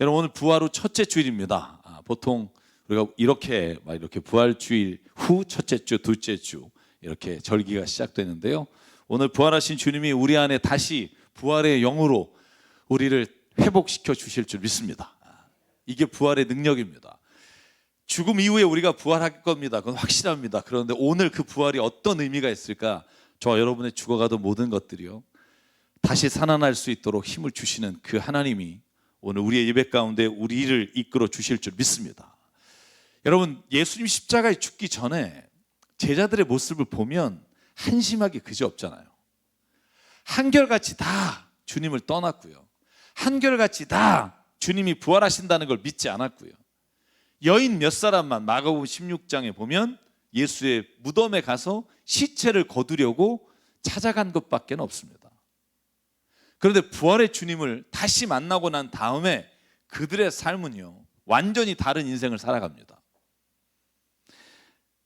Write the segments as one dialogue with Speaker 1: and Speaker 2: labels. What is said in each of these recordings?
Speaker 1: 여러분, 오늘 부활 후 첫째 주일입니다. 보통 우리가 이렇게 부활 주일 후 첫째 주, 둘째 주 이렇게 절기가 시작되는데요. 오늘 부활하신 주님이 우리 안에 다시 부활의 영으로 우리를 회복시켜 주실 줄 믿습니다. 이게 부활의 능력입니다. 죽음 이후에 우리가 부활할 겁니다. 그건 확실합니다. 그런데 오늘 그 부활이 어떤 의미가 있을까? 저와 여러분의 죽어가던 모든 것들이요, 다시 살아날 수 있도록 힘을 주시는 그 하나님이 오늘 우리의 예배 가운데 우리를 이끌어 주실 줄 믿습니다. 여러분, 예수님 십자가에 죽기 전에 제자들의 모습을 보면 한심하기 그지없잖아요. 한결같이 다 주님을 떠났고요, 한결같이 다 주님이 부활하신다는 걸 믿지 않았고요. 여인 몇 사람만 마가복음 16장에 보면 예수의 무덤에 가서 시체를 거두려고 찾아간 것밖에 없습니다. 그런데 부활의 주님을 다시 만나고 난 다음에 그들의 삶은요, 완전히 다른 인생을 살아갑니다.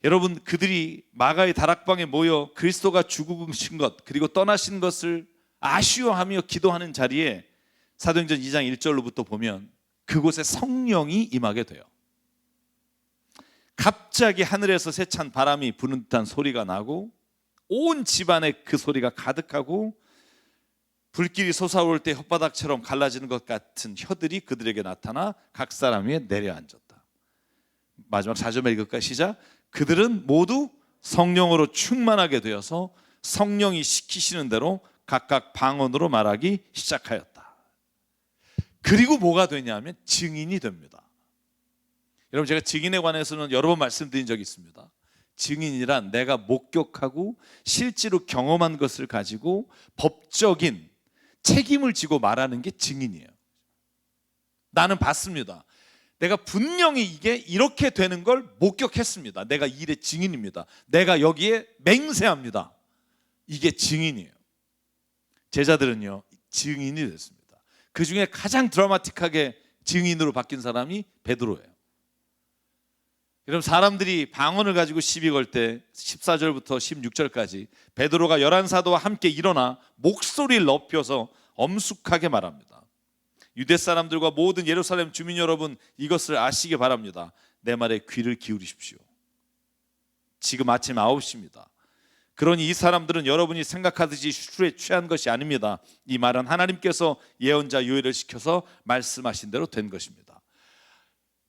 Speaker 1: 여러분, 그들이 마가의 다락방에 모여 그리스도가 죽으신 것 그리고 떠나신 것을 아쉬워하며 기도하는 자리에 사도행전 2장 1절로부터 보면 그곳에 성령이 임하게 돼요. 갑자기 하늘에서 세찬 바람이 부는 듯한 소리가 나고 온 집안에 그 소리가 가득하고 불길이 솟아올 때 혓바닥처럼 갈라지는 것 같은 혀들이 그들에게 나타나 각 사람 위에 내려앉았다. 마지막 4절만 읽을까요? 시작. 그들은 모두 성령으로 충만하게 되어서 성령이 시키시는 대로 각각 방언으로 말하기 시작하였다. 그리고 뭐가 되냐면 증인이 됩니다. 여러분, 제가 증인에 관해서는 여러 번 말씀드린 적이 있습니다. 증인이란 내가 목격하고 실제로 경험한 것을 가지고 법적인 책임을 지고 말하는 게 증인이에요. 나는 봤습니다. 내가 분명히 이게 이렇게 되는 걸 목격했습니다. 내가 이 일의 증인입니다. 내가 여기에 맹세합니다. 이게 증인이에요. 제자들은요, 증인이 됐습니다. 그 중에 가장 드라마틱하게 증인으로 바뀐 사람이 베드로예요. 여러분, 사람들이 방언을 가지고 시비 걸 때 14절부터 16절까지 베드로가 11사도와 함께 일어나 목소리를 높여서 엄숙하게 말합니다. 유대 사람들과 모든 예루살렘 주민 여러분, 이것을 아시기 바랍니다. 내 말에 귀를 기울이십시오. 지금 아침 9시입니다. 그러니 이 사람들은 여러분이 생각하듯이 술에 취한 것이 아닙니다. 이 말은 하나님께서 예언자 요엘을 시켜서 말씀하신 대로 된 것입니다.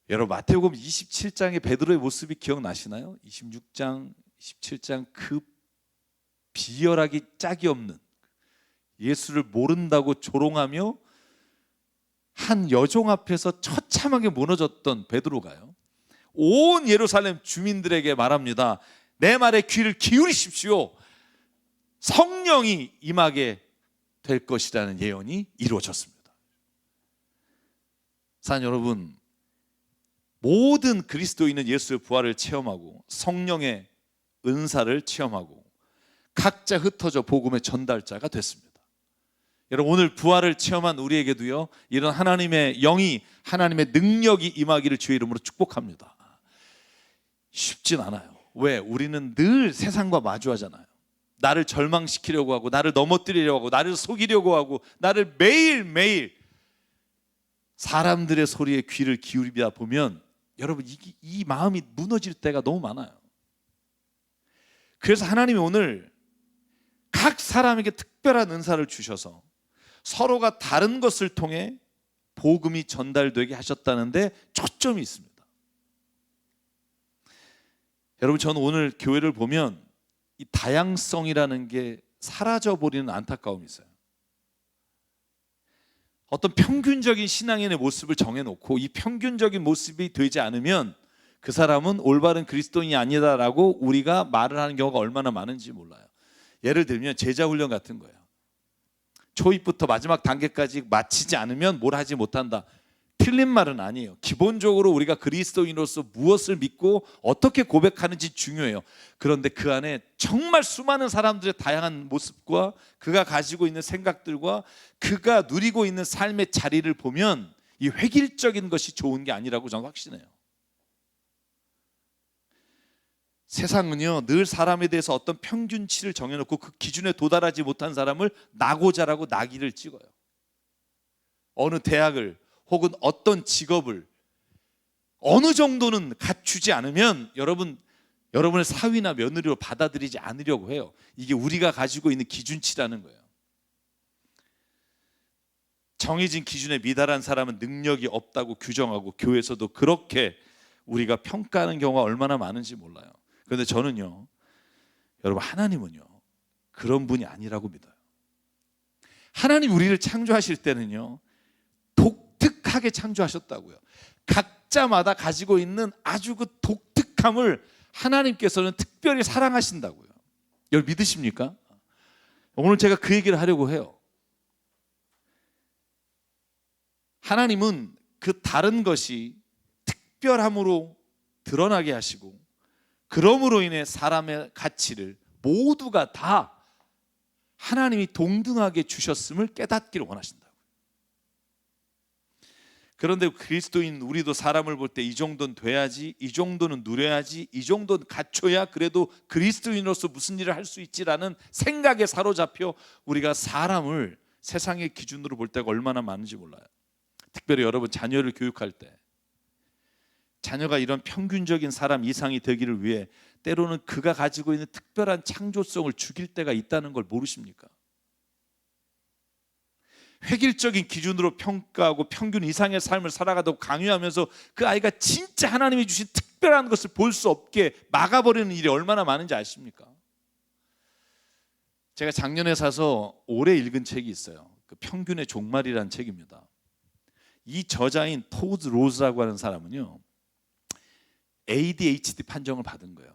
Speaker 1: 여러분, 마태복음 27장의 베드로의 모습이 기억나시나요? 26장, 27장 그 비열하기 짝이 없는, 예수를 모른다고 조롱하며 한 여종 앞에서 처참하게 무너졌던 베드로가요, 온 예루살렘 주민들에게 말합니다. 내 말에 귀를 기울이십시오. 성령이 임하게 될 것이라는 예언이 이루어졌습니다. 사랑하는 여러분, 모든 그리스도인은 예수의 부활을 체험하고 성령의 은사를 체험하고 각자 흩어져 복음의 전달자가 됐습니다. 여러분, 오늘 부활을 체험한 우리에게도요, 이런 하나님의 영이, 하나님의 능력이 임하기를 주의 이름으로 축복합니다. 쉽진 않아요. 왜? 우리는 늘 세상과 마주하잖아요. 나를 절망시키려고 하고, 나를 넘어뜨리려고 하고, 나를 속이려고 하고, 나를 매일매일 사람들의 소리에 귀를 기울이다 보면 여러분, 이 마음이 무너질 때가 너무 많아요. 그래서 하나님이 오늘 각 사람에게 특별한 은사를 주셔서 서로가 다른 것을 통해 복음이 전달되게 하셨다는데 초점이 있습니다. 여러분, 저는 오늘 교회를 보면 이 다양성이라는 게 사라져버리는 안타까움이 있어요. 어떤 평균적인 신앙인의 모습을 정해놓고 이 평균적인 모습이 되지 않으면 그 사람은 올바른 그리스도인이 아니다라고 우리가 말을 하는 경우가 얼마나 많은지 몰라요. 예를 들면 제자훈련 같은 거예요. 초입부터 마지막 단계까지 마치지 않으면 뭘 하지 못한다. 틀린 말은 아니에요. 기본적으로 우리가 그리스도인으로서 무엇을 믿고 어떻게 고백하는지 중요해요. 그런데 그 안에 정말 수많은 사람들의 다양한 모습과 그가 가지고 있는 생각들과 그가 누리고 있는 삶의 자리를 보면 이 획일적인 것이 좋은 게 아니라고 저는 확신해요. 세상은요, 늘 사람에 대해서 어떤 평균치를 정해놓고 그 기준에 도달하지 못한 사람을 나고자라고 낙인을 찍어요. 어느 대학을 혹은 어떤 직업을 어느 정도는 갖추지 않으면 여러분의 사위나 며느리로 받아들이지 않으려고 해요. 이게 우리가 가지고 있는 기준치라는 거예요. 정해진 기준에 미달한 사람은 능력이 없다고 규정하고 교회에서도 그렇게 우리가 평가하는 경우가 얼마나 많은지 몰라요. 그런데 저는요, 여러분, 하나님은요 그런 분이 아니라고 믿어요. 하나님 우리를 창조하실 때는요 독특하게 창조하셨다고요. 각자마다 가지고 있는 아주 그 독특함을 하나님께서는 특별히 사랑하신다고요. 여러분 믿으십니까? 오늘 제가 그 얘기를 하려고 해요. 하나님은 그 다른 것이 특별함으로 드러나게 하시고, 그러므로 인해 사람의 가치를 모두가 다 하나님이 동등하게 주셨음을 깨닫기를 원하신다고. 그런데 그리스도인 우리도 사람을 볼 때 이 정도는 돼야지, 이 정도는 누려야지, 이 정도는 갖춰야 그래도 그리스도인으로서 무슨 일을 할 수 있지라는 생각에 사로잡혀 우리가 사람을 세상의 기준으로 볼 때가 얼마나 많은지 몰라요. 특별히 여러분 자녀를 교육할 때 자녀가 이런 평균적인 사람 이상이 되기를 위해 때로는 그가 가지고 있는 특별한 창조성을 죽일 때가 있다는 걸 모르십니까? 획일적인 기준으로 평가하고 평균 이상의 삶을 살아가도록 강요하면서 그 아이가 진짜 하나님이 주신 특별한 것을 볼 수 없게 막아버리는 일이 얼마나 많은지 아십니까? 제가 작년에 사서 올해 읽은 책이 있어요. 그 평균의 종말이라는 책입니다. 이 저자인 토드 로즈라고 하는 사람은요 ADHD 판정을 받은 거예요.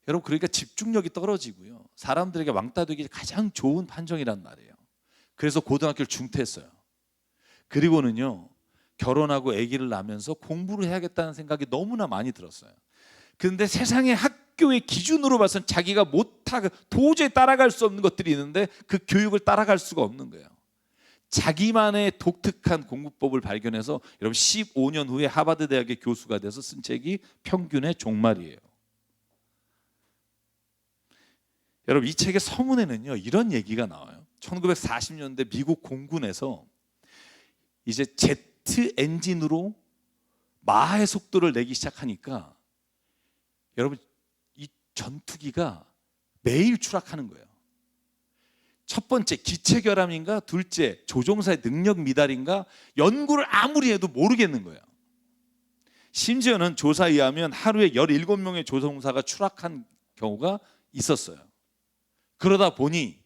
Speaker 1: 여러분, 그러니까 집중력이 떨어지고요 사람들에게 왕따 되기 가장 좋은 판정이란 말이에요. 그래서 고등학교를 중퇴했어요. 그리고는요 결혼하고 아기를 낳으면서 공부를 해야겠다는 생각이 너무나 많이 들었어요. 그런데 세상의 학교의 기준으로 봐서는 자기가 못하고 도저히 따라갈 수 없는 것들이 있는데 그 교육을 따라갈 수가 없는 거예요. 자기만의 독특한 공부법을 발견해서 여러분 15년 후에 하버드 대학의 교수가 돼서 쓴 책이 평균의 종말이에요. 여러분 이 책의 서문에는요 이런 얘기가 나와요. 1940년대 미국 공군에서 이제 제트 엔진으로 마하의 속도를 내기 시작하니까 여러분 이 전투기가 매일 추락하는 거예요. 첫 번째 기체 결함인가, 둘째 조종사의 능력 미달인가, 연구를 아무리 해도 모르겠는 거예요. 심지어는 조사에 의하면 하루에 17명의 조종사가 추락한 경우가 있었어요. 그러다 보니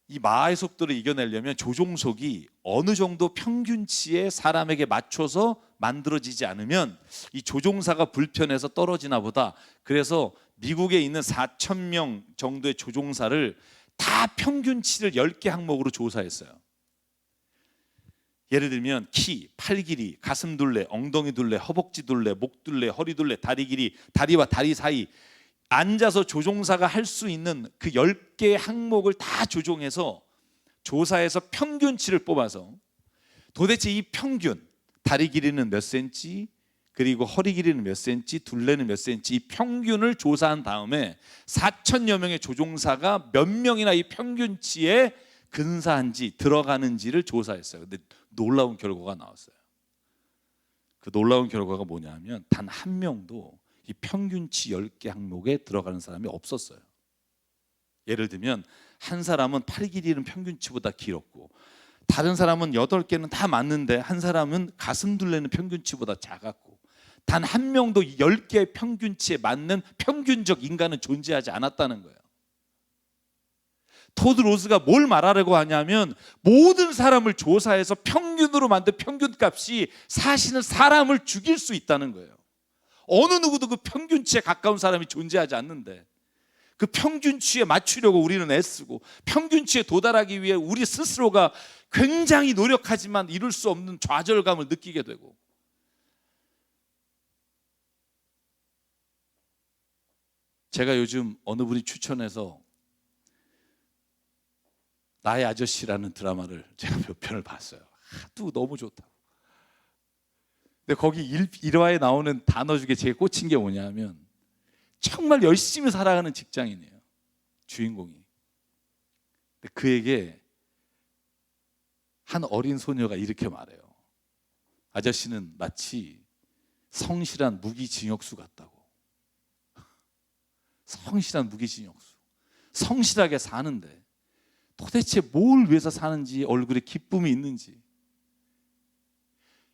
Speaker 1: 이 마하의 속도를 이겨내려면 조종석이 어느 정도 평균치의 사람에게 맞춰서 만들어지지 않으면 이 조종사가 불편해서 떨어지나 보다. 그래서 미국에 있는 4,000명 정도의 조종사를 다 평균치를 10개 항목으로 조사했어요. 예를 들면 키, 팔 길이, 가슴 둘레, 엉덩이 둘레, 허벅지 둘레, 목 둘레, 허리 둘레, 다리 길이, 다리와 다리 사이, 앉아서 조종사가 할 수 있는 그 10개의 항목을 다 조종해서 조사해서 평균치를 뽑아서 도대체 이 평균, 다리 길이는 몇 센치, 그리고 허리 길이는 몇 센치, 둘레는 몇 센치, 이 평균을 조사한 다음에 4,000여 명의 조종사가 몇 명이나 이 평균치에 근사한지 들어가는지를 조사했어요. 근데 놀라운 결과가 나왔어요. 그 놀라운 결과가 뭐냐면 단 한 명도 이 평균치 10개 항목에 들어가는 사람이 없었어요. 예를 들면 한 사람은 팔 길이는 평균치보다 길었고, 다른 사람은 8개는 다 맞는데 한 사람은 가슴 둘레는 평균치보다 작았고, 단 한 명도 10개의 평균치에 맞는 평균적 인간은 존재하지 않았다는 거예요. 토드 로즈가 뭘 말하려고 하냐면 모든 사람을 조사해서 평균으로 만든 평균값이 사실은 사람을 죽일 수 있다는 거예요. 어느 누구도 그 평균치에 가까운 사람이 존재하지 않는데 그 평균치에 맞추려고 우리는 애쓰고 평균치에 도달하기 위해 우리 스스로가 굉장히 노력하지만 이룰 수 없는 좌절감을 느끼게 되고, 제가 요즘 어느 분이 추천해서 나의 아저씨라는 드라마를 제가 몇 편을 봤어요. 하도 너무 좋다고. 근데 거기 1화에 나오는 단어 중에 제일 꽂힌 게 뭐냐면 정말 열심히 살아가는 직장인이에요, 주인공이. 근데 그에게 한 어린 소녀가 이렇게 말해요. 아저씨는 마치 성실한 무기징역수 같다고. 성실한 무기징역수. 성실하게 사는데 도대체 뭘 위해서 사는지, 얼굴에 기쁨이 있는지.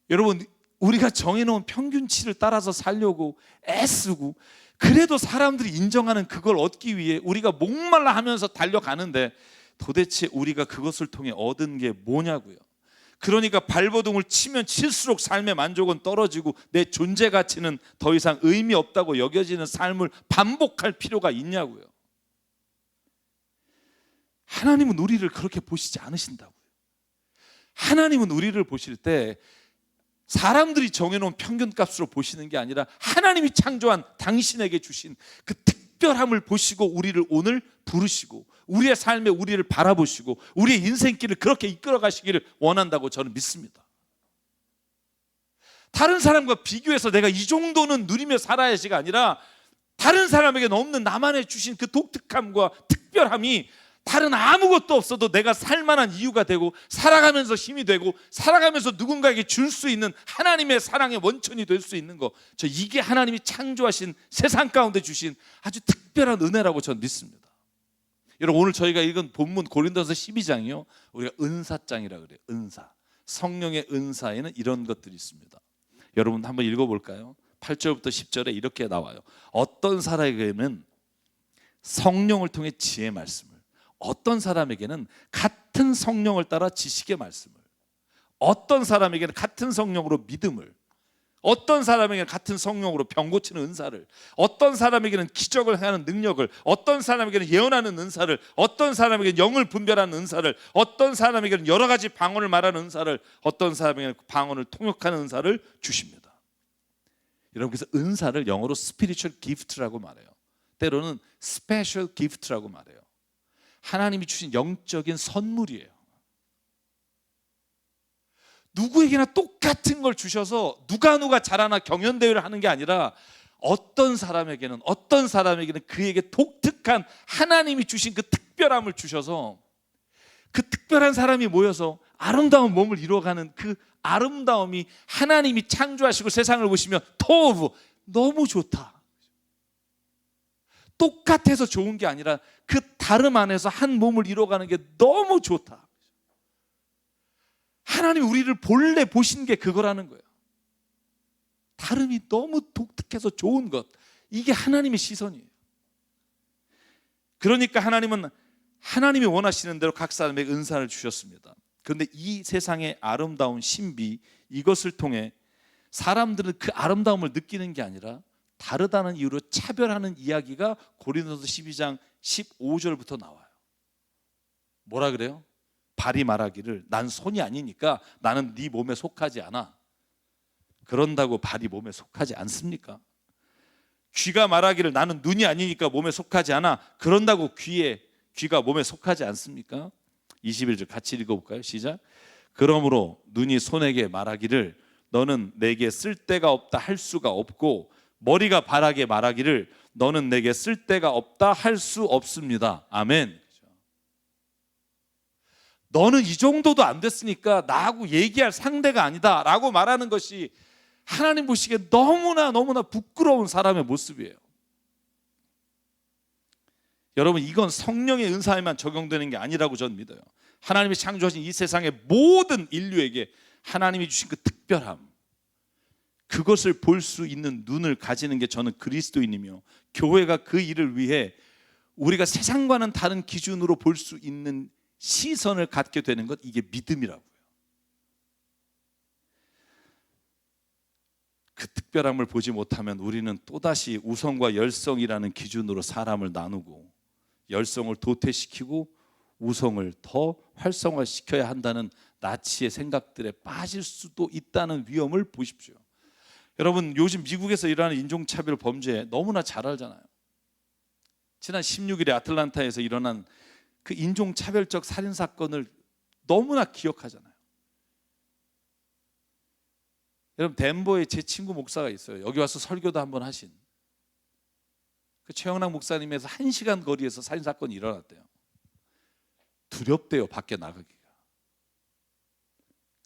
Speaker 1: 여러분, 우리가 정해놓은 평균치를 따라서 살려고 애쓰고, 그래도 사람들이 인정하는 그걸 얻기 위해 우리가 목말라 하면서 달려가는데 도대체 우리가 그것을 통해 얻은 게 뭐냐고요. 그러니까 발버둥을 치면 칠수록 삶의 만족은 떨어지고 내 존재 가치는 더 이상 의미 없다고 여겨지는 삶을 반복할 필요가 있냐고요. 하나님은 우리를 그렇게 보시지 않으신다고요. 하나님은 우리를 보실 때 사람들이 정해놓은 평균값으로 보시는 게 아니라 하나님이 창조한 당신에게 주신 그 특별함을 보시고 우리를 오늘 부르시고 우리의 삶에 우리를 바라보시고 우리의 인생길을 그렇게 이끌어 가시기를 원한다고 저는 믿습니다. 다른 사람과 비교해서 내가 이 정도는 누리며 살아야지가 아니라 다른 사람에게는 없는 나만의 주신 그 독특함과 특별함이 다른 아무것도 없어도 내가 살만한 이유가 되고 살아가면서 힘이 되고 살아가면서 누군가에게 줄 수 있는 하나님의 사랑의 원천이 될 수 있는 거, 이게 하나님이 창조하신 세상 가운데 주신 아주 특별한 은혜라고 저는 믿습니다. 여러분, 오늘 저희가 읽은 본문 고린도서 12장이요, 우리가 은사장이라고 그래요. 은사, 성령의 은사에는 이런 것들이 있습니다. 여러분 한번 읽어볼까요? 8절부터 10절에 이렇게 나와요. 어떤 사람에게는 성령을 통해 지혜의 말씀을, 어떤 사람에게는 같은 성령을 따라 지식의 말씀을, 어떤 사람에게는 같은 성령으로 믿음을, 어떤 사람에게는 같은 성령으로 병 고치는 은사를, 어떤 사람에게는 기적을 하는 능력을, 어떤 사람에게는 예언하는 은사를, 어떤 사람에게는 영을 분별하는 은사를, 어떤 사람에게는 여러 가지 방언을 말하는 은사를, 어떤 사람에게는 방언을 통역하는 은사를 주십니다. 여러분, 그래서 은사를 영어로 spiritual gift라고 말해요. 때로는 special gift라고 말해요. 하나님이 주신 영적인 선물이에요. 누구에게나 똑같은 걸 주셔서 누가 잘하나 경연대회를 하는 게 아니라 어떤 사람에게는 그에게 독특한 하나님이 주신 그 특별함을 주셔서 그 특별한 사람이 모여서 아름다운 몸을 이루어가는 그 아름다움이 하나님이 창조하시고 세상을 보시면 토브, 너무 좋다. 똑같아서 좋은 게 아니라 그 다름 안에서 한 몸을 이루어가는 게 너무 좋다. 하나님이 우리를 본래 보신 게 그거라는 거예요. 다름이 너무 독특해서 좋은 것, 이게 하나님의 시선이에요. 그러니까 하나님은 하나님이 원하시는 대로 각 사람에게 은사를 주셨습니다. 그런데 이 세상의 아름다운 신비, 이것을 통해 사람들은 그 아름다움을 느끼는 게 아니라 다르다는 이유로 차별하는 이야기가 고린도서 12장 15절부터 나와요. 뭐라 그래요? 발이 말하기를 난 손이 아니니까 나는 네 몸에 속하지 않아. 그런다고 발이 몸에 속하지 않습니까? 귀가 말하기를 나는 눈이 아니니까 몸에 속하지 않아. 그런다고 귀가 몸에 속하지 않습니까? 21절 같이 읽어볼까요? 시작. 그러므로 눈이 손에게 말하기를 너는 내게 쓸데가 없다 할 수가 없고, 머리가 발에게 말하기를 너는 내게 쓸데가 없다 할 수 없습니다. 아멘. 너는 이 정도도 안 됐으니까 나하고 얘기할 상대가 아니다 라고 말하는 것이 하나님 보시기에 너무나 부끄러운 사람의 모습이에요. 여러분, 이건 성령의 은사에만 적용되는 게 아니라고 저는 믿어요. 하나님이 창조하신 이 세상의 모든 인류에게 하나님이 주신 그 특별함, 그것을 볼 수 있는 눈을 가지는 게 저는 그리스도인이며, 교회가 그 일을 위해 우리가 세상과는 다른 기준으로 볼 수 있는 시선을 갖게 되는 것, 이게 믿음이라고요. 그 특별함을 보지 못하면 우리는 또다시 우성과 열성이라는 기준으로 사람을 나누고 열성을 도태시키고 우성을 더 활성화시켜야 한다는 나치의 생각들에 빠질 수도 있다는 위험을 보십시오. 여러분, 요즘 미국에서 일어나는 인종차별 범죄 너무나 잘 알잖아요. 지난 16일에 아틀란타에서 일어난 그 인종차별적 살인사건을 너무나 기억하잖아요. 여러분, 덴버에 제 친구 목사가 있어요. 여기 와서 설교도 한번 하신 그 최영락 목사님에서 1시간 거리에서 살인사건이 일어났대요. 두렵대요, 밖에 나가기가.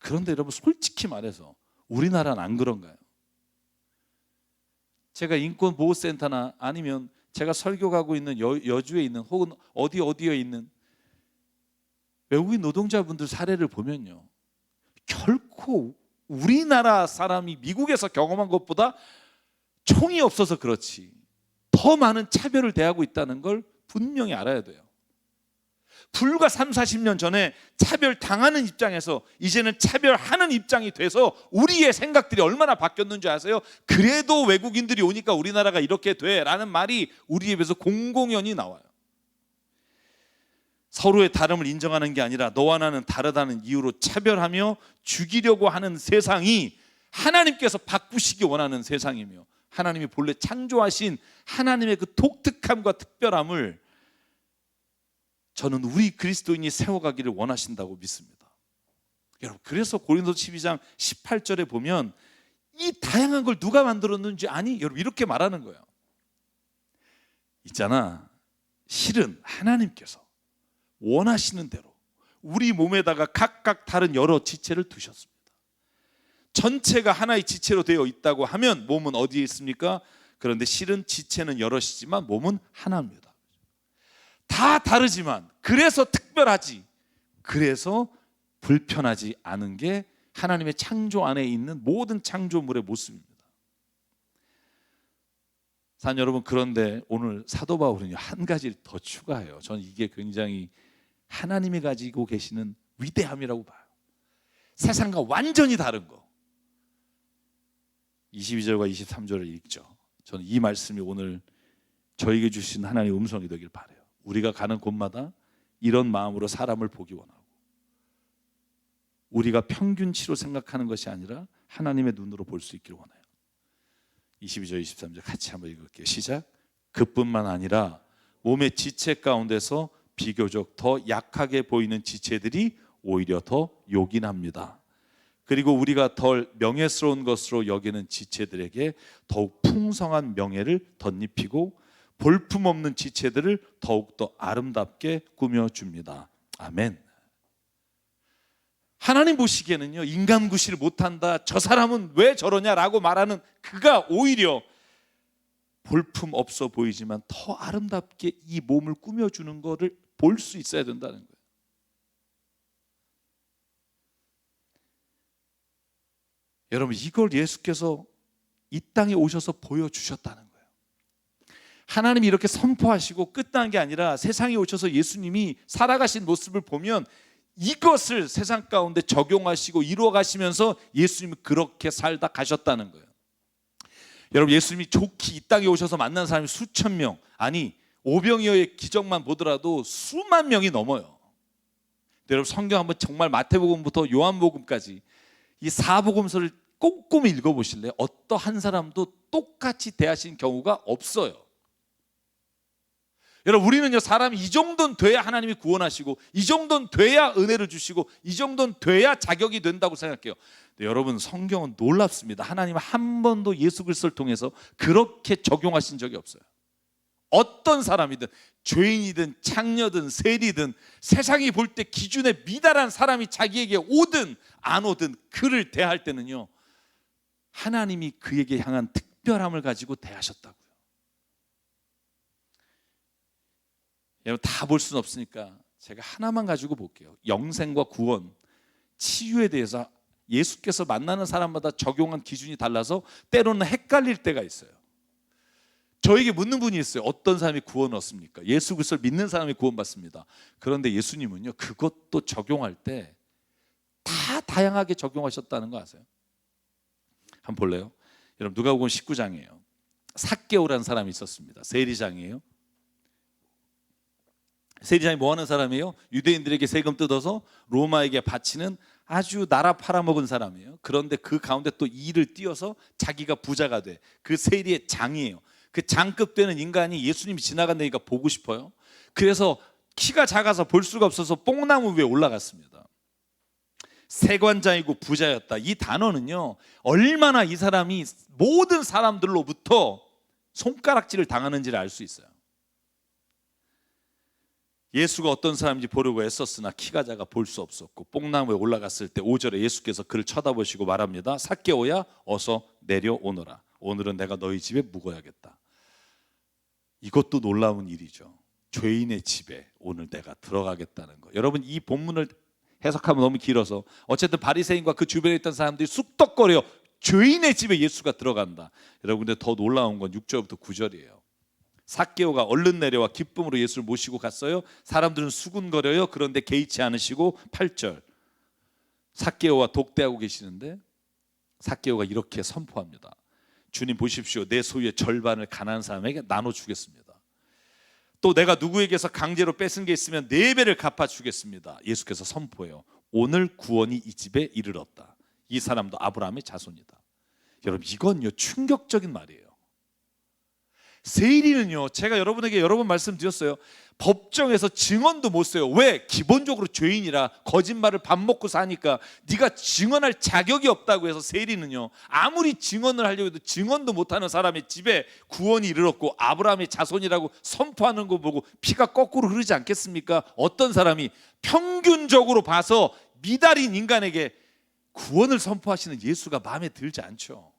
Speaker 1: 그런데 여러분 솔직히 말해서 우리나라는 안 그런가요? 제가 인권보호센터나 아니면 제가 설교 가고 있는 여주에 있는 혹은 어디에 있는 외국인 노동자분들 사례를 보면요, 결코 우리나라 사람이 미국에서 경험한 것보다 총이 없어서 그렇지 더 많은 차별을 대하고 있다는 걸 분명히 알아야 돼요. 불과 30-40년 전에 차별당하는 입장에서 이제는 차별하는 입장이 돼서 우리의 생각들이 얼마나 바뀌었는지 아세요? 그래도 외국인들이 오니까 우리나라가 이렇게 돼 라는 말이 우리 입에서 공공연히 나와요. 서로의 다름을 인정하는 게 아니라 너와 나는 다르다는 이유로 차별하며 죽이려고 하는 세상이 하나님께서 바꾸시기 원하는 세상이며, 하나님이 본래 창조하신 하나님의 그 독특함과 특별함을 저는 우리 그리스도인이 세워가기를 원하신다고 믿습니다. 여러분, 그래서 고린도서 12장 18절에 보면 이 다양한 걸 누가 만들었는지 아니? 여러분, 이렇게 말하는 거예요. 있잖아, 실은 하나님께서 원하시는 대로 우리 몸에다가 각각 다른 여러 지체를 두셨습니다. 전체가 하나의 지체로 되어 있다고 하면 몸은 어디에 있습니까? 그런데 실은 지체는 여럿이지만 몸은 하나입니다. 다 다르지만 그래서 특별하지, 그래서 불편하지 않은 게 하나님의 창조 안에 있는 모든 창조물의 모습입니다. 사랑 여러분, 그런데 오늘 사도 바울은요, 한 가지를 더 추가해요. 저는 이게 굉장히 하나님이 가지고 계시는 위대함이라고 봐요. 세상과 완전히 다른 거. 22절과 23절을 읽죠. 저는 이 말씀이 오늘 저에게 주신 하나님의 음성이 되길 바라요. 우리가 가는 곳마다 이런 마음으로 사람을 보기 원하고, 우리가 평균치로 생각하는 것이 아니라 하나님의 눈으로 볼 수 있기를 원해요. 22절 23절 같이 한번 읽을게요. 시작. 그뿐만 아니라 몸의 지체 가운데서 비교적 더 약하게 보이는 지체들이 오히려 더 요긴합니다. 그리고 우리가 덜 명예스러운 것으로 여기는 지체들에게 더욱 풍성한 명예를 덧입히고 볼품없는 지체들을 더욱더 아름답게 꾸며줍니다. 아멘. 하나님 보시기에는요, 인간 구실을 못한다, 저 사람은 왜 저러냐라고 말하는 그가 오히려 볼품 없어 보이지만 더 아름답게 이 몸을 꾸며주는 것을 볼 수 있어야 된다는 거예요. 여러분, 이걸 예수께서 이 땅에 오셔서 보여주셨다는 거예요. 하나님이 이렇게 선포하시고 끝난 게 아니라 세상에 오셔서 예수님이 살아가신 모습을 보면 이것을 세상 가운데 적용하시고 이루어가시면서 예수님이 그렇게 살다 가셨다는 거예요. 여러분, 예수님이 좋게 이 땅에 오셔서 만난 사람이 수천 명, 아니 오병이어의 기적만 보더라도 수만 명이 넘어요. 여러분, 성경 한번 정말 마태복음부터 요한복음까지 이 사복음서를 꼼꼼히 읽어보실래요? 어떠한 사람도 똑같이 대하신 경우가 없어요. 여러분, 우리는요, 사람이 이 정도는 돼야 하나님이 구원하시고 이 정도는 돼야 은혜를 주시고 이 정도는 돼야 자격이 된다고 생각해요. 근데 여러분, 성경은 놀랍습니다. 하나님은 한 번도 예수 그리스도를 통해서 그렇게 적용하신 적이 없어요. 어떤 사람이든 죄인이든 창녀든 세리든 세상이 볼 때 기준에 미달한 사람이 자기에게 오든 안 오든 그를 대할 때는요, 하나님이 그에게 향한 특별함을 가지고 대하셨다고요. 여러분, 다 볼 수는 없으니까 제가 하나만 가지고 볼게요. 영생과 구원, 치유에 대해서 예수께서 만나는 사람마다 적용한 기준이 달라서 때로는 헷갈릴 때가 있어요. 저에게 묻는 분이 있어요. 어떤 사람이 구원 얻습니까? 예수 그리스도를 믿는 사람이 구원받습니다. 그런데 예수님은요, 그것도 적용할 때 다 다양하게 적용하셨다는 거 아세요? 한번 볼래요? 여러분, 누가복음 19장이에요. 삭개오라는 사람이 있었습니다. 세리장이에요. 세리장이 뭐 하는 사람이에요? 유대인들에게 세금 뜯어서 로마에게 바치는 아주 나라 팔아먹은 사람이에요. 그런데 그 가운데 또 일을 띄어서 자기가 부자가 돼. 그 세리의 장이에요. 그 장급 되는 인간이 예수님이 지나간다니까 보고 싶어요. 그래서 키가 작아서 볼 수가 없어서 뽕나무 위에 올라갔습니다. 세관장이고 부자였다. 이 단어는요, 얼마나 이 사람이 모든 사람들로부터 손가락질을 당하는지를 알 수 있어요. 예수가 어떤 사람인지 보려고 애썼으나 키가 작아 볼 수 없었고 뽕나무에 올라갔을 때 5절에 예수께서 그를 쳐다보시고 말합니다. 삭개오야 어서 내려오너라. 오늘은 내가 너희 집에 묵어야겠다. 이것도 놀라운 일이죠. 죄인의 집에 오늘 내가 들어가겠다는 거. 여러분, 이 본문을 해석하면 너무 길어서 어쨌든 바리새인과 그 주변에 있던 사람들이 쑥덕거려 죄인의 집에 예수가 들어간다. 여러분, 근데 더 놀라운 건 6절부터 9절이에요. 삭개오가 얼른 내려와 기쁨으로 예수를 모시고 갔어요. 사람들은 수군거려요. 그런데 개의치 않으시고 8절 삭개오와 독대하고 계시는데 삭개오가 이렇게 선포합니다. 주님 보십시오. 내 소유의 절반을 가난한 사람에게 나눠주겠습니다. 또 내가 누구에게서 강제로 뺏은 게 있으면 4배를 갚아주겠습니다. 예수께서 선포해요. 오늘 구원이 이 집에 이르렀다. 이 사람도 아브라함의 자손이다. 여러분, 이건요 충격적인 말이에요. 세일이는요, 제가 여러분에게 여러 번 말씀드렸어요. 법정에서 증언도 못 써요. 왜? 기본적으로 죄인이라 거짓말을 밥 먹고 사니까 네가 증언할 자격이 없다고 해서 세일이는요, 아무리 증언을 하려고 해도 증언도 못하는 사람의 집에 구원이 이르렀고 아브라함의 자손이라고 선포하는 거 보고 피가 거꾸로 흐르지 않겠습니까? 어떤 사람이 평균적으로 봐서 미달인 인간에게 구원을 선포하시는 예수가 마음에 들지 않죠.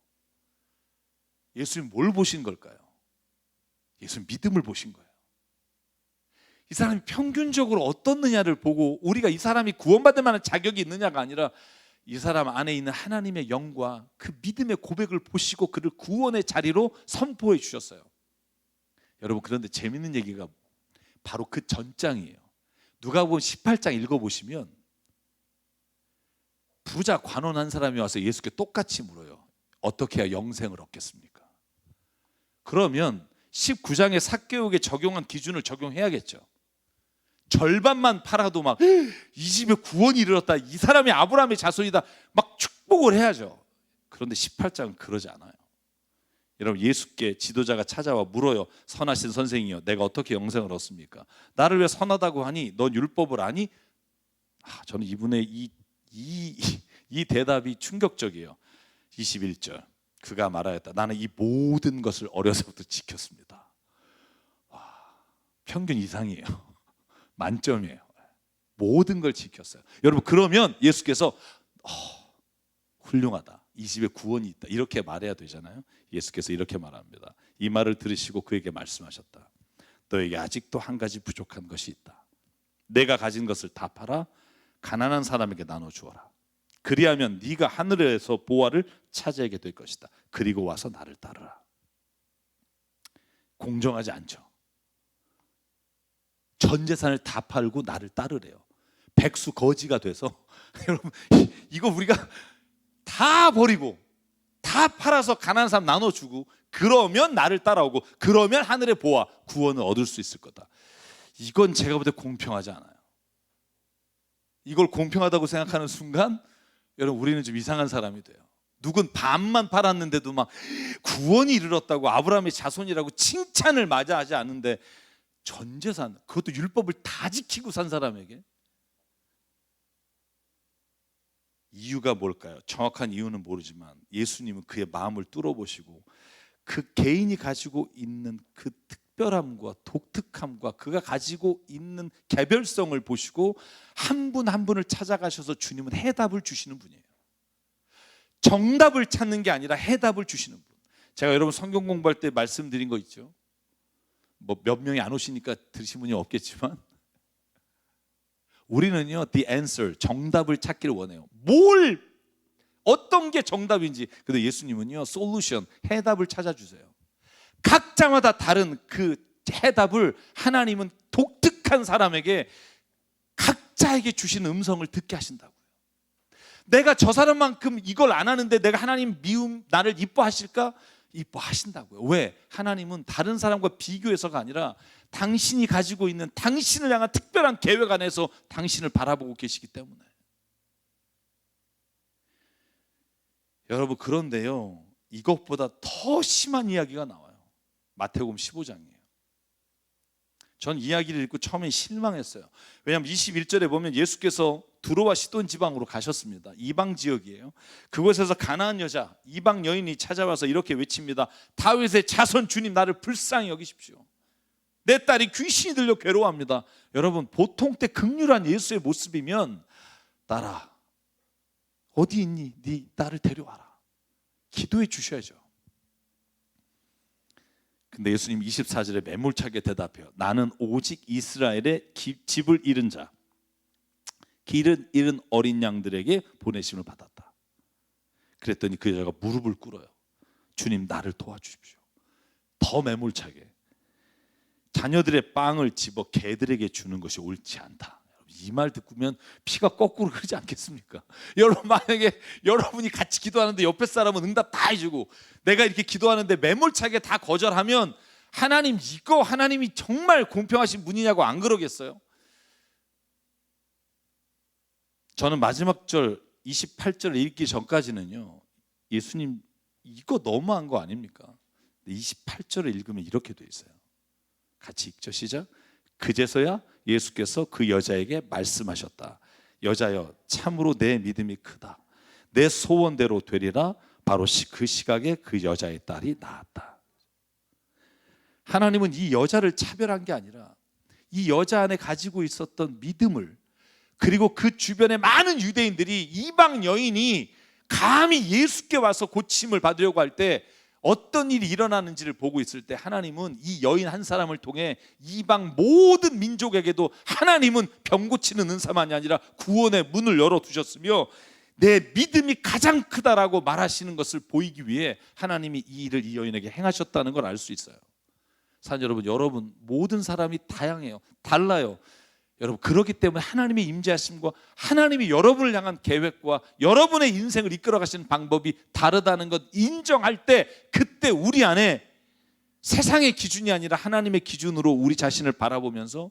Speaker 1: 예수님 뭘 보신 걸까요? 예수님 믿음을 보신 거예요. 이 사람이 평균적으로 어떻느냐를 보고 우리가 이 사람이 구원받을 만한 자격이 있느냐가 아니라 이 사람 안에 있는 하나님의 영과 그 믿음의 고백을 보시고 그를 구원의 자리로 선포해 주셨어요. 여러분, 그런데 재밌는 얘기가 바로 그 전장이에요. 누가복음 18장 읽어보시면 부자 관원 한 사람이 와서 예수께 똑같이 물어요. 어떻게 해야 영생을 얻겠습니까? 그러면 19장의 삭개오에게 적용한 기준을 적용해야겠죠. 절반만 팔아도 막 이 집에 구원이 이르렀다, 이 사람이 아브라함의 자손이다, 막 축복을 해야죠. 그런데 18장은 그러지 않아요. 여러분, 예수께 지도자가 찾아와 물어요. 선하신 선생이여, 내가 어떻게 영생을 얻습니까? 나를 왜 선하다고 하니? 넌 율법을 아니? 저는 이분의 이 대답이 충격적이에요. 21절 그가 말하였다. 나는 이 모든 것을 어려서부터 지켰습니다. 평균 이상이에요. 만점이에요. 모든 걸 지켰어요. 여러분, 그러면 예수께서 훌륭하다, 이 집에 구원이 있다, 이렇게 말해야 되잖아요. 예수께서 이렇게 말합니다. 이 말을 들으시고 그에게 말씀하셨다. 너에게 아직도 한 가지 부족한 것이 있다. 내가 가진 것을 다 팔아 가난한 사람에게 나눠주어라. 그리하면 네가 하늘에서 보화를 차지하게 될 것이다. 그리고 와서 나를 따르라. 공정하지 않죠. 전 재산을 다 팔고 나를 따르래요. 백수 거지가 돼서 여러분, 이거 우리가 다 버리고 다 팔아서 가난한 사람 나눠주고 그러면 나를 따라오고 그러면 하늘의 보화 구원을 얻을 수 있을 거다. 이건 제가 볼 때 공평하지 않아요. 이걸 공평하다고 생각하는 순간 여러분, 우리는 좀 이상한 사람이 돼요. 누군 반만 팔았는데도 막 구원이 이르렀다고 아브라함의 자손이라고 칭찬을 마다하지 않는데 전 재산, 그것도 율법을 다 지키고 산 사람에게. 이유가 뭘까요? 정확한 이유는 모르지만 예수님은 그의 마음을 뚫어보시고 그 개인이 가지고 있는 그 특별함과 독특함과 그가 가지고 있는 개별성을 보시고 한 분 한 분을 찾아가셔서 주님은 해답을 주시는 분이에요. 정답을 찾는 게 아니라 해답을 주시는 분. 제가 여러분 성경 공부할 때 말씀드린 거 있죠. 뭐 몇 명이 안 오시니까 들으신 분이 없겠지만 우리는요, the answer, 정답을 찾기를 원해요. 어떤 게 정답인지. 근데 예수님은요, solution, 해답을 찾아주세요. 각자마다 다른 그 해답을 하나님은 독특한 사람에게 각자에게 주신 음성을 듣게 하신다고요. 내가 저 사람만큼 이걸 안 하는데 내가 하나님 나를 이뻐하실까? 이뻐하신다고요. 왜? 하나님은 다른 사람과 비교해서가 아니라 당신이 가지고 있는 당신을 향한 특별한 계획 안에서 당신을 바라보고 계시기 때문에. 여러분, 그런데요, 이것보다 더 심한 이야기가 나와요. 마태복음 15장이에요. 전 이야기를 읽고 처음에 실망했어요. 왜냐하면 21절에 보면 예수께서 두로와 시돈 지방으로 가셨습니다. 이방 지역이에요. 그곳에서 가나안 여자, 이방 여인이 찾아와서 이렇게 외칩니다. 다윗의 자손 주님, 나를 불쌍히 여기십시오. 내 딸이 귀신이 들려 괴로워합니다. 여러분, 보통 때 극률한 예수의 모습이면 딸아 어디 있니? 네 딸을 데려와라. 기도해 주셔야죠. 근데 예수님 24절에 매몰차게 대답해요. 나는 오직 이스라엘의 집을 잃은 자, 길을 잃은 어린 양들에게 보내심을 받았다. 그랬더니 그 여자가 무릎을 꿇어요. 주님, 나를 도와주십시오. 더 매몰차게 자녀들의 빵을 집어 개들에게 주는 것이 옳지 않다. 이 말 듣고면 피가 거꾸로 흐르지 않겠습니까? 여러분, 만약에 여러분이 같이 기도하는데 옆에 사람은 응답 다 해주고 내가 이렇게 기도하는데 매몰차게 다 거절하면 하나님, 이거 하나님이 정말 공평하신 분이냐고 안 그러겠어요? 저는 마지막 절 28절을 읽기 전까지는요, 예수님 이거 너무한 거 아닙니까? 28절을 읽으면 이렇게 돼 있어요. 같이 읽죠. 시작. 그제서야 예수께서 그 여자에게 말씀하셨다. 여자여, 참으로 내 믿음이 크다. 내 소원대로 되리라. 바로 그 시각에 그 여자의 딸이 나았다. 하나님은 이 여자를 차별한 게 아니라 이 여자 안에 가지고 있었던 믿음을, 그리고 그 주변의 많은 유대인들이 이방 여인이 감히 예수께 와서 고침을 받으려고 할 때 어떤 일이 일어나는지를 보고 있을 때 하나님은 이 여인 한 사람을 통해 이방 모든 민족에게도 하나님은 병 고치는 은사만이 아니라 구원의 문을 열어두셨으며 내 믿음이 가장 크다라고 말하시는 것을 보이기 위해 하나님이 이 일을 이 여인에게 행하셨다는 걸 알 수 있어요. 사랑하는 여러분 모든 사람이 다양해요. 달라요. 여러분, 그렇기 때문에 하나님의 임재하심과 하나님이 여러분을 향한 계획과 여러분의 인생을 이끌어 가시는 방법이 다르다는 것 인정할 때, 그때 우리 안에 세상의 기준이 아니라 하나님의 기준으로 우리 자신을 바라보면서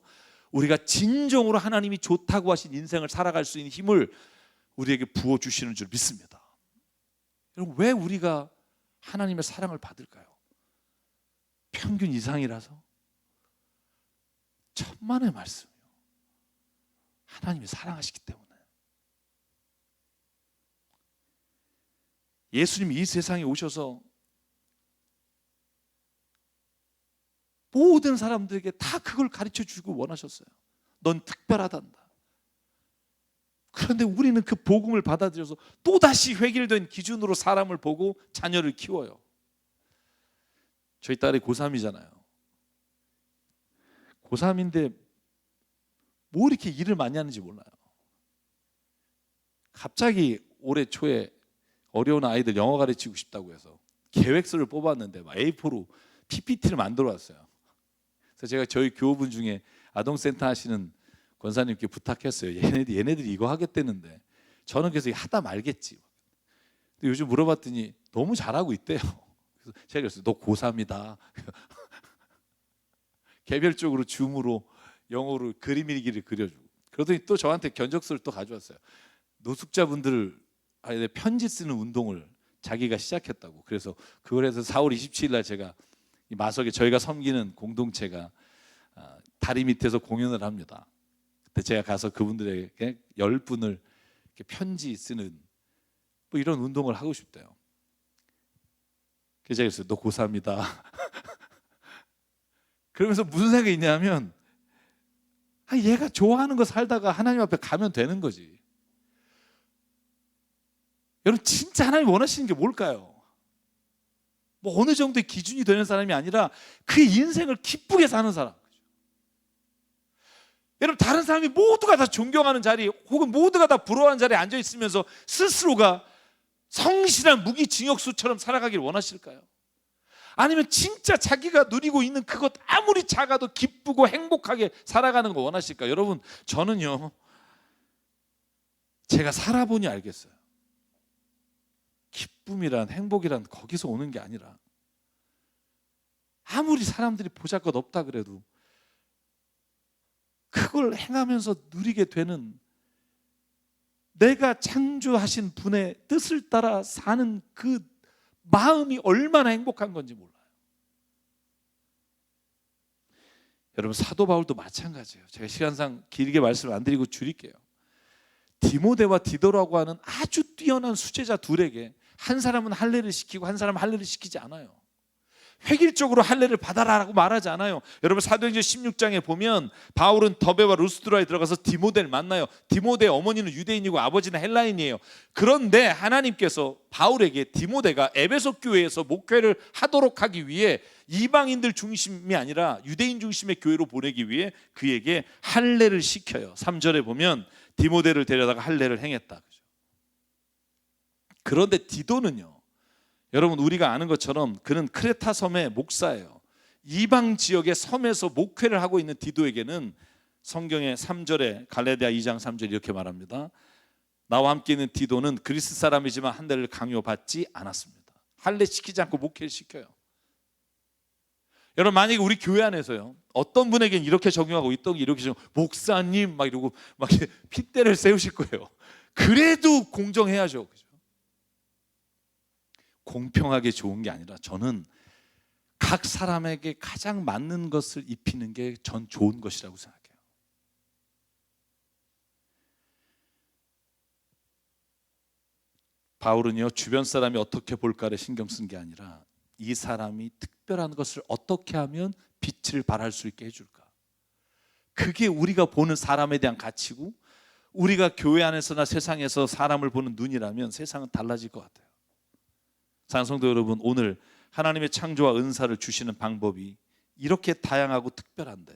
Speaker 1: 우리가 진정으로 하나님이 좋다고 하신 인생을 살아갈 수 있는 힘을 우리에게 부어주시는 줄 믿습니다. 여러분, 왜 우리가 하나님의 사랑을 받을까요? 평균 이상이라서? 천만의 말씀. 하나님이 사랑하시기 때문에. 예수님이 이 세상에 오셔서 모든 사람들에게 다 그걸 가르쳐 주고 원하셨어요. 넌 특별하단다. 그런데 우리는 그 복음을 받아들여서 또다시 획일된 기준으로 사람을 보고 자녀를 키워요. 저희 딸이 고3이잖아요. 고3인데 뭐 이렇게 일을 많이 하는지 몰라요. 갑자기 올해 초에 어려운 아이들 영어 가르치고 싶다고 해서 계획서를 뽑았는데 막 A4로 PPT를 만들어 왔어요. 그래서 제가 저희 교우분 중에 아동센터 하시는 권사님께 부탁했어요. 얘네들이 이거 하겠다는데 저는 그래서 하다 말겠지. 근데 요즘 물어봤더니 너무 잘하고 있대요. 그래서 제가 그랬어요. 너 고3이다. 개별적으로 줌으로 영어로 그림 일기를 그려주고, 그러더니 또 저한테 견적서를 또 가져왔어요. 노숙자분들 편지 쓰는 운동을 자기가 시작했다고. 그래서 그걸 해서 4월 27일 날 제가 이 마석에 저희가 섬기는 공동체가 다리 밑에서 공연을 합니다. 그때 제가 가서 그분들에게 10분을 이렇게 편지 쓰는 뭐 이런 운동을 하고 싶대요. 그래서 제가 그랬어요. 너 고3이다. 그러면서 무슨 생각이 있냐면 얘가 좋아하는 거 살다가 하나님 앞에 가면 되는 거지. 여러분, 진짜 하나님 원하시는 게 뭘까요? 뭐 어느 정도의 기준이 되는 사람이 아니라 그 인생을 기쁘게 사는 사람. 여러분, 다른 사람이 모두가 다 존경하는 자리 혹은 모두가 다 부러워하는 자리에 앉아 있으면서 스스로가 성실한 무기징역수처럼 살아가길 원하실까요? 아니면 진짜 자기가 누리고 있는 그것 아무리 작아도 기쁘고 행복하게 살아가는 거 원하실까요? 여러분, 저는요, 제가 살아보니 알겠어요. 기쁨이란, 행복이란 거기서 오는 게 아니라 아무리 사람들이 보잘것없다 그래도 그걸 행하면서 누리게 되는, 내가 창조하신 분의 뜻을 따라 사는 그 마음이 얼마나 행복한 건지 몰라요. 여러분, 사도 바울도 마찬가지예요. 제가 시간상 길게 말씀을 안 드리고 줄일게요. 디모데와 디도라고 하는 아주 뛰어난 수제자 둘에게 한 사람은 할례를 시키고 한 사람은 할례를 시키지 않아요. 획일적으로 할례를 받아라라고 말하지 않아요. 여러분 사도행전 16장에 보면 바울은 더베와 루스드라에 들어가서 디모데를 만나요. 디모데의 어머니는 유대인이고 아버지는 헬라인이에요. 그런데 하나님께서 바울에게 디모데가 에베소 교회에서 목회를 하도록 하기 위해 이방인들 중심이 아니라 유대인 중심의 교회로 보내기 위해 그에게 할례를 시켜요. 3절에 보면 디모데를 데려다가 할례를 행했다. 그런데 디도는요, 여러분 우리가 아는 것처럼 그는 크레타 섬의 목사예요. 이방 지역의 섬에서 목회를 하고 있는 디도에게는 성경의 3절에 갈라디아 2장 3절 이렇게 말합니다. 나와 함께 있는 디도는 그리스 사람이지만 할례를 강요받지 않았습니다. 할례 시키지 않고 목회를 시켜요. 여러분 만약에 우리 교회 안에서요, 어떤 분에게는 이렇게 적용하고 있던 게 이렇게 적용, 목사님 막 이러고 막 핏대를 세우실 거예요. 그래도 공정해야죠. 공평하게 좋은 게 아니라 저는 각 사람에게 가장 맞는 것을 입히는 게 전 좋은 것이라고 생각해요. 바울은요, 주변 사람이 어떻게 볼까를 신경 쓴 게 아니라 이 사람이 특별한 것을 어떻게 하면 빛을 발할 수 있게 해줄까, 그게 우리가 보는 사람에 대한 가치고, 우리가 교회 안에서나 세상에서 사람을 보는 눈이라면 세상은 달라질 것 같아요. 사랑하는 성도 여러분, 오늘 하나님의 창조와 은사를 주시는 방법이 이렇게 다양하고 특별한데,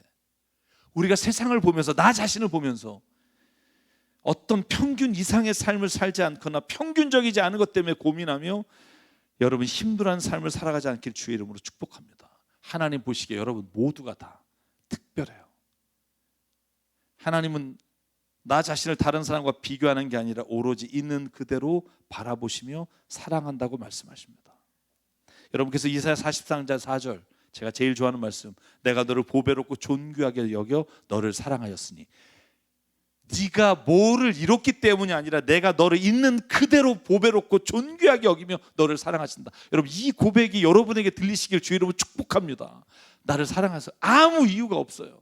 Speaker 1: 우리가 세상을 보면서, 나 자신을 보면서 어떤 평균 이상의 삶을 살지 않거나 평균적이지 않은 것 때문에 고민하며 여러분 힘들어하는 삶을 살아가지 않길 주의 이름으로 축복합니다. 하나님 보시기에 여러분 모두가 다 특별해요. 하나님은 나 자신을 다른 사람과 비교하는 게 아니라 오로지 있는 그대로 바라보시며 사랑한다고 말씀하십니다. 여러분께서 이사야 43장 4절, 제가 제일 좋아하는 말씀, 내가 너를 보배롭고 존귀하게 여겨 너를 사랑하였으니, 네가 뭐를 이뤘기 때문이 아니라 내가 너를 있는 그대로 보배롭고 존귀하게 여기며 너를 사랑하신다. 여러분 이 고백이 여러분에게 들리시길 주의 이름으로 축복합니다. 나를 사랑하셔서 아무 이유가 없어요.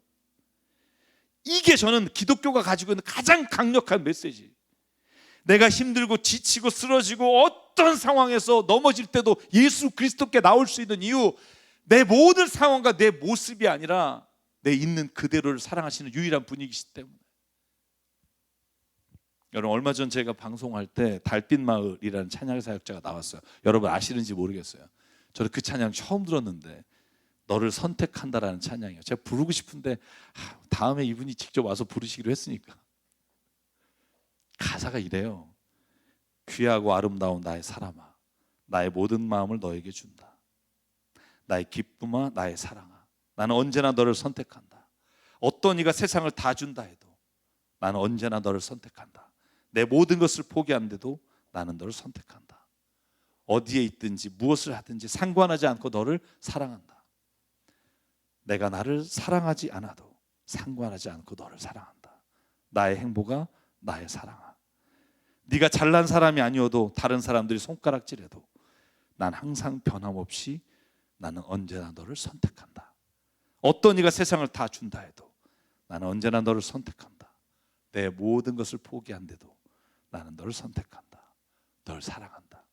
Speaker 1: 이게 저는 기독교가 가지고 있는 가장 강력한 메시지. 내가 힘들고 지치고 쓰러지고 어떤 상황에서 넘어질 때도 예수 그리스도께 나올 수 있는 이유, 내 모든 상황과 내 모습이 아니라 내 있는 그대로를 사랑하시는 유일한 분이시기 때문에. 여러분 얼마 전 제가 방송할 때 달빛마을이라는 찬양 사역자가 나왔어요. 여러분 아시는지 모르겠어요. 저는 그 찬양 처음 들었는데, 너를 선택한다라는 찬양이에요. 제가 부르고 싶은데 다음에 이분이 직접 와서 부르시기로 했으니까. 가사가 이래요. 귀하고 아름다운 나의 사람아, 나의 모든 마음을 너에게 준다. 나의 기쁨아, 나의 사랑아, 나는 언제나 너를 선택한다. 어떤 이가 세상을 다 준다 해도 나는 언제나 너를 선택한다. 내 모든 것을 포기하는데도 나는 너를 선택한다. 어디에 있든지 무엇을 하든지 상관하지 않고 너를 사랑한다. 내가 나를 사랑하지 않아도 상관하지 않고 너를 사랑한다. 나의 행복아, 나의 사랑아. 네가 잘난 사람이 아니어도 다른 사람들이 손가락질해도 난 항상 변함없이 나는 언제나 너를 선택한다. 어떤 이가 세상을 다 준다 해도 나는 언제나 너를 선택한다. 내 모든 것을 포기한데도 나는 너를 선택한다. 너를 사랑한다.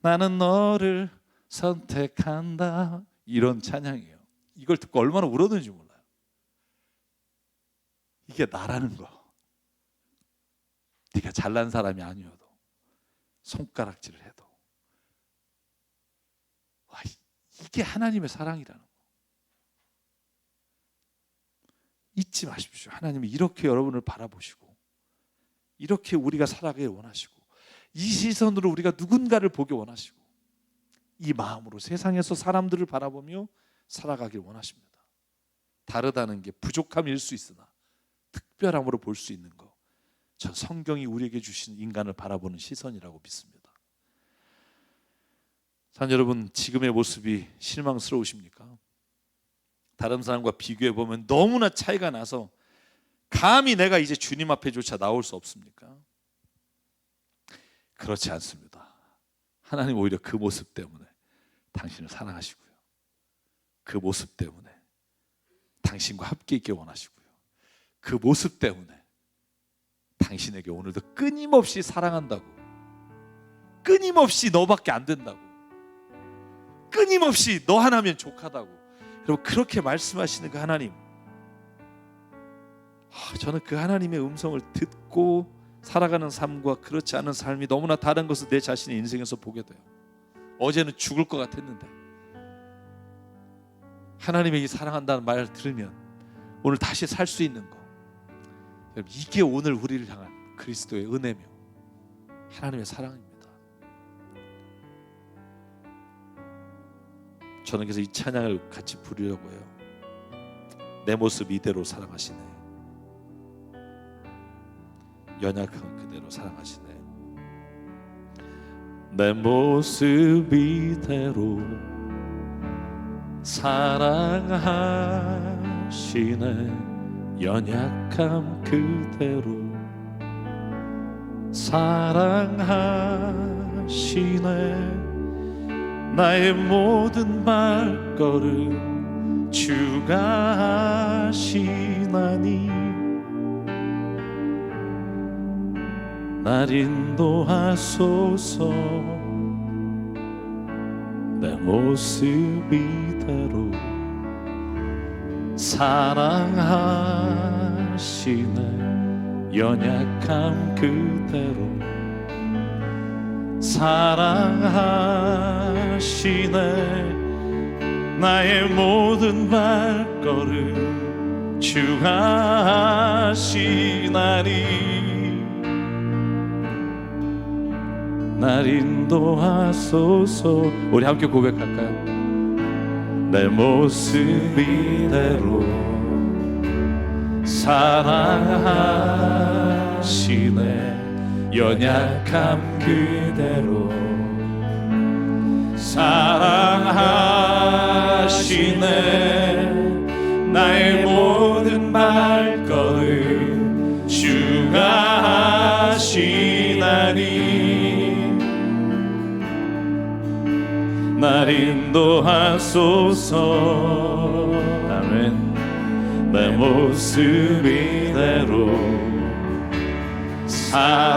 Speaker 1: 나는 너를 선택한다. 이런 찬양이에요. 이걸 듣고 얼마나 울었는지 몰라요. 이게 나라는 거. 네가 잘난 사람이 아니어도 손가락질을 해도, 와, 이게 하나님의 사랑이라는 거. 잊지 마십시오. 하나님이 이렇게 여러분을 바라보시고 이렇게 우리가 살아가길 원하시고, 이 시선으로 우리가 누군가를 보기 원하시고, 이 마음으로 세상에서 사람들을 바라보며 살아가길 원하십니다. 다르다는 게 부족함일 수 있으나 특별함으로 볼 수 있는 것, 전 성경이 우리에게 주신 인간을 바라보는 시선이라고 믿습니다. 산 여러분, 지금의 모습이 실망스러우십니까? 다른 사람과 비교해 보면 너무나 차이가 나서 감히 내가 이제 주님 앞에조차 나올 수 없습니까? 그렇지 않습니다. 하나님 오히려 그 모습 때문에 당신을 사랑하시고요, 그 모습 때문에 당신과 함께 있길 원하시고요, 그 모습 때문에 당신에게 오늘도 끊임없이 사랑한다고, 끊임없이 너밖에 안 된다고, 끊임없이 너 하나면 족하다고. 여러분, 그렇게 말씀하시는 그 하나님, 저는 그 하나님의 음성을 듣고 살아가는 삶과 그렇지 않은 삶이 너무나 다른 것을 내 자신의 인생에서 보게 돼요. 어제는 죽을 것 같았는데 하나님의 이 사랑한다는 말을 들으면 오늘 다시 살 수 있는 거, 이게 오늘 우리를 향한 그리스도의 은혜며 하나님의 사랑입니다. 저는 그래서 이 찬양을 같이 부르려고 해요. 내 모습 이대로 사랑하시네, 연약한 그대로 사랑하시네. 내 모습 이대로 사랑하시네, 연약함 그대로 사랑하시네. 나의 모든 발걸음 주가 하시나니 날 인도하소서. 내 모습 이대로 사랑하시네, 연약함 그대로 사랑하시네. 나의 모든 발걸음 주가 하시나니 날 인도하소서. 우리 함께 고백할까요? 내 모습 이대로 사랑하시네, 연약함 그대로 사랑하시네. 나의 모든 발걸음 주가 하시나니 날 인도하소서. 아멘. 내 모습 이대로 사랑하시네,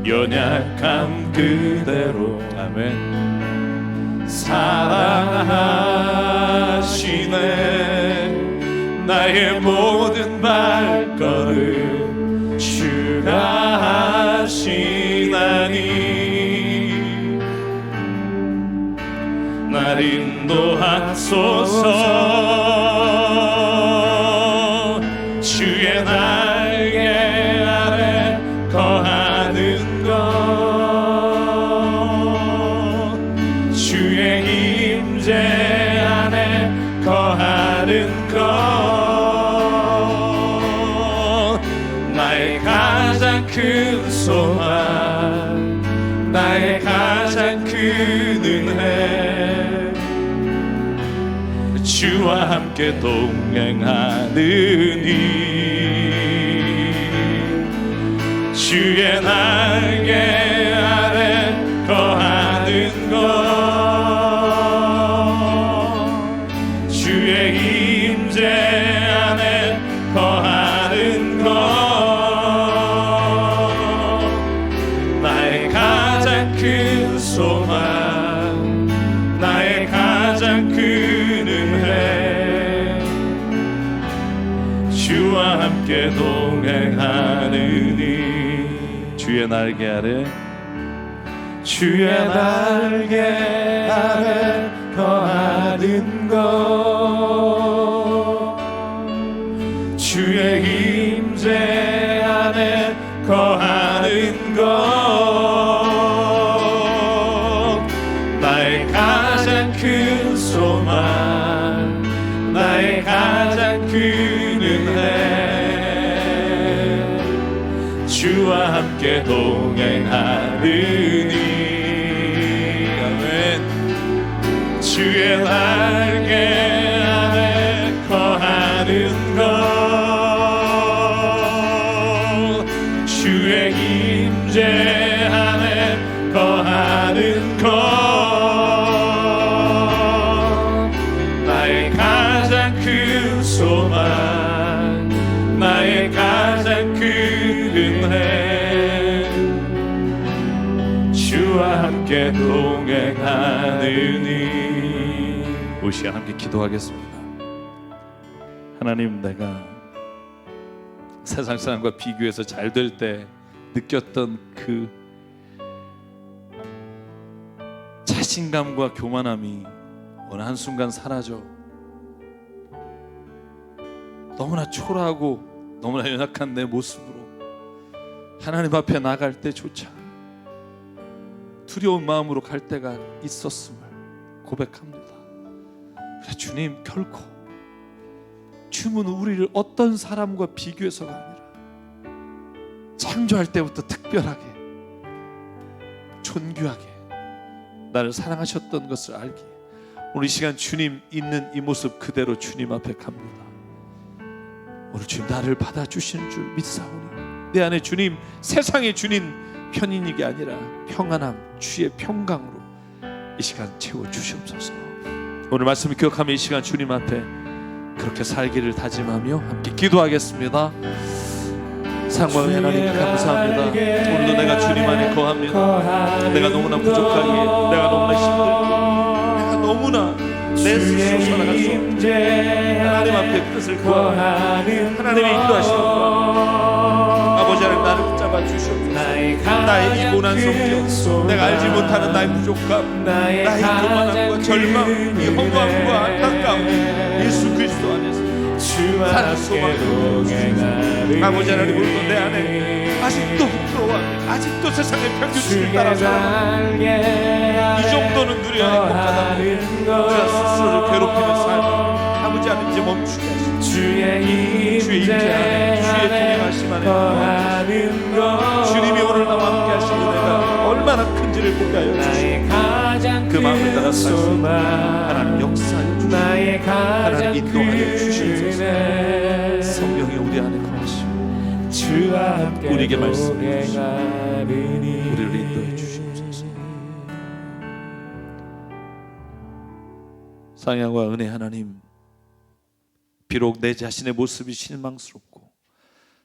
Speaker 1: 연약함 그대로. 아멘. 사랑하시네. 나의 모든 발걸음 주가 하시나니 날 인도하소서. 주의 날개 아래 거하는 것, 주의 임재 안에 거하는 것, 나의 가장 큰 소망, 나의 가장 큰 은혜, 주와 함께 동행하느니 주의 날개 아래 거하는 것, 주의 임재 안에 거하는 것, 나의 가장 큰 소망, 나의 가장 큰 은혜, 주와 함께 동행하느니 주의 날개 아래, 주의 날개 아래 거하는 것, 주의 임재 안에 거하는 것, 나의 가장 큰 소망, 나의 가장 큰 은혜, 주와 함께 동행하느니 아멘. 주의 날개 안에 거하는 것, 주의 임재 안에 거하는 것, 나의 가장 큰 소망, 나의 가장 큰 은혜, 주와 함께
Speaker 2: 함께 동행하느니.
Speaker 1: 우리 시간 함께 기도하겠습니다. 하나님, 내가 세상 사람과 비교해서 잘 될 때 느꼈던 그 자신감과 교만함이 어느 한순간 사라져 너무나 초라하고 너무나 연약한 내 모습으로 하나님 앞에 나갈 때조차 두려운 마음으로 갈 때가 있었음을 고백합니다. 그래, 주님, 결코 주님은 우리를 어떤 사람과 비교해서가 아니라 창조할 때부터 특별하게 존귀하게 나를 사랑하셨던 것을 알기에 오늘 이 시간 주님 있는 이 모습 그대로 주님 앞에 갑니다. 오늘 주님 나를 받아주시는 줄 믿사오니 내 안에 주님, 세상에 주님 편인이 아니라 평안함, 주의 평강으로 이 시간 채워주시옵소서. 오늘 말씀을 기억하며 이 시간 주님 앞에 그렇게 살기를 다짐하며 함께 기도하겠습니다. 사랑과 은혜 하나님 감사합니다. 오늘도 내가 주님 안에 거합니다. 내가 너무나 부족하기에, 내가 너무나 힘들기에, 내가 너무나 내 스스로 살아갈 수 없기에 하나님 앞에 뜻을 구하는 하나님의 인도하시는 아버지 하나님, 나를 붙잡아 주시옵소서. 나의 이 고난 성격, 내가 알지 못하는 나의 부족함, 나의 교만함과 절망, 이 허무함과 안타까움, 예수 그리스도 안에서 살 소망을 주시옵소서. 아버지 하나님, 오늘도 내 안에 아직도 부끄러워하며 아직도 세상의 평균치를 따라 살아가고 이 정도는 누려야 행복하다 우리가 스스로를 괴롭히는 삶을 아버지 하나님 이제 멈추게 하시고 주의 임재 안에, 주의 동행하심 안에 주님이 오늘 나와 함께 하신 은혜가 얼마나 큰지를 보게 하여 주시고 그 마음을 따라 살 수 있는 하나님 역사하여 주시고 하나님 인도하여 주시옵소서. 성령이 우리 안에 거하시고 우리에게 말씀해 주시고 우리를 인도해 주시옵소서. 사랑과 은혜 하나님, 비록 내 자신의 모습이 실망스럽고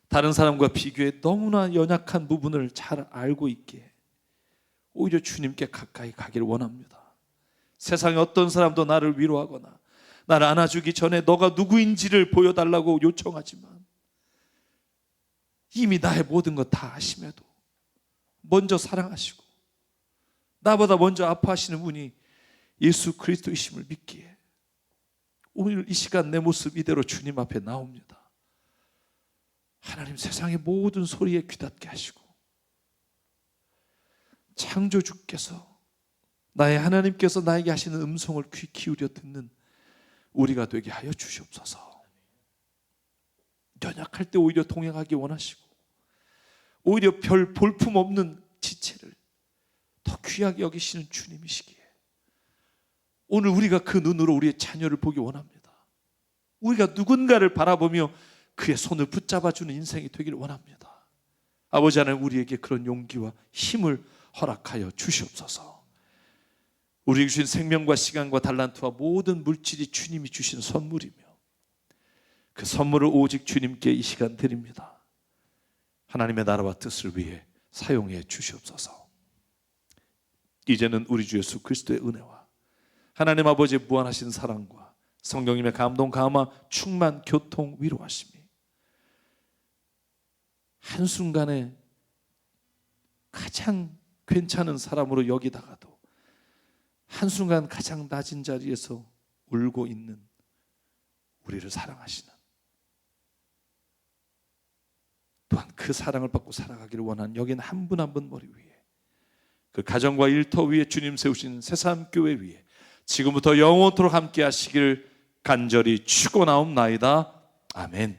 Speaker 1: 다른 사람과 비교해 너무나 연약한 부분을 잘 알고 있기에 오히려 주님께 가까이 가기를 원합니다. 세상에 어떤 사람도 나를 위로하거나 나를 안아주기 전에 너가 누구인지를 보여달라고 요청하지만 이미 나의 모든 것 다 아심에도 먼저 사랑하시고 나보다 먼저 아파하시는 분이 예수 그리스도이심을 믿기에 오늘 이 시간 내 모습 이대로 주님 앞에 나옵니다. 하나님, 세상의 모든 소리에 귀닫게 하시고 창조주께서 나의 하나님께서 나에게 하시는 음성을 귀 기울여 듣는 우리가 되게 하여 주시옵소서. 연약할 때 오히려 동행하기 원하시고 오히려 별 볼품 없는 지체를 더 귀하게 여기시는 주님이시기에 오늘 우리가 그 눈으로 우리의 자녀를 보기 원합니다. 우리가 누군가를 바라보며 그의 손을 붙잡아주는 인생이 되기를 원합니다. 아버지 하나님, 우리에게 그런 용기와 힘을 허락하여 주시옵소서. 우리에게 주신 생명과 시간과 달란트와 모든 물질이 주님이 주신 선물이며 그 선물을 오직 주님께 이 시간 드립니다. 하나님의 나라와 뜻을 위해 사용해 주시옵소서. 이제는 우리 주 예수 그리스도의 은혜와 하나님 아버지의 무한하신 사랑과 성령님의 감동, 감화, 충만, 교통, 위로하심이 한순간에 가장 괜찮은 사람으로 여기다가도 한순간 가장 낮은 자리에서 울고 있는 우리를 사랑하시는, 또한 그 사랑을 받고 살아가기를 원하는 여기는 한 분 한 분 머리 위에, 그 가정과 일터 위에 주님 세우신 새삼교회 위에 지금부터 영원토록 함께 하시기를 간절히 축원하옵나이다. 아멘.